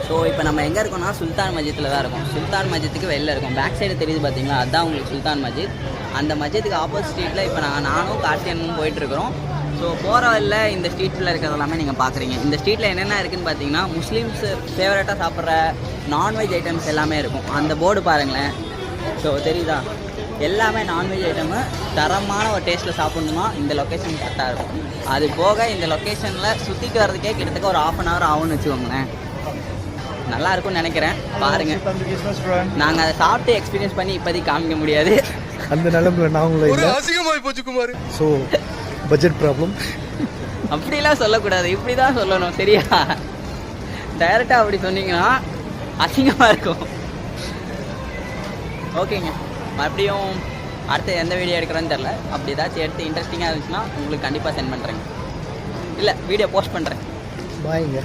So இப்போ நம்ம எங்கே இருக்கோம்னா சுல்தான் மஸ்ஜித்தில் தான் இருக்கோம். சுல்தான் மஸ்ஜித்துக்கு வெளில இருக்கோம். பேக் சைடு தெரியுது பார்த்தீங்களா, அதுதான் உங்களுக்கு சுல்தான் மஸ்ஜித். அந்த மஸ்ஜித்துக்கு ஆப்போசிட் ஸ்ட்ரீட்டில் இப்போ நானும் கார்த்தியனும் போயிட்டுருக்குறோம். ஸோ போகிற வழியில் இந்த ஸ்ட்ரீட்டில் இருக்கிறது எல்லாமே நீங்கள் பார்க்குறீங்க. இந்த ஸ்ட்ரீட்டில் என்னென்ன இருக்குதுன்னு பார்த்தீங்கன்னா முஸ்லீம்ஸ் ஃபேவரட்டாக சாப்பிட்ற நான்வெஜ் ஐட்டம்ஸ் எல்லாமே இருக்கும். அந்த போர்டு பாருங்களேன். ஸோ தெரியுதா, எல்லாமே நான்வெஜ் ஐட்டமு தரமான ஒரு டேஸ்ட்டில் சாப்பிட்ணுமா இந்த லொக்கேஷன் கரெக்டாக இருக்கும். அது போக இந்த லொக்கேஷனில் சுற்றிட்டு வர்றதுக்கே கிட்டத்தட்ட ஒரு 1/2 hour ஆகும்னு வச்சுக்கோங்களேன். நல்லா இருக்கும்னு நினைக்கிறேன். பாருங்கள், நாங்கள் அதை சாப்பிட்டு எக்ஸ்பீரியன்ஸ் பண்ணி இப்போதைக்கு காமிக்க முடியாது. அந்த நிலம்புல நாங்களும் இல்லை. அசிங்கமாய் போச்சு குமார். So budget problem. அப்படிலாம் சொல்லக்கூடாது, இப்படி தான் சொல்லணும், சரியா? டைரெக்டாக அப்படி சொன்னீங்கன்னா அசிங்கமாக இருக்கும். ஓகேங்க, மறுபடியும் அடுத்து எந்த வீடியோ எடுக்கிறோன்னு தெரில. அப்படி ஏதாச்சும் எடுத்து இன்ட்ரெஸ்டிங்காக இருந்துச்சுன்னா உங்களுக்கு கண்டிப்பாக சென்ட் பண்ணுறேங்க, இல்லை வீடியோ போஸ்ட் பண்ணுறேன். பாய்ங்க.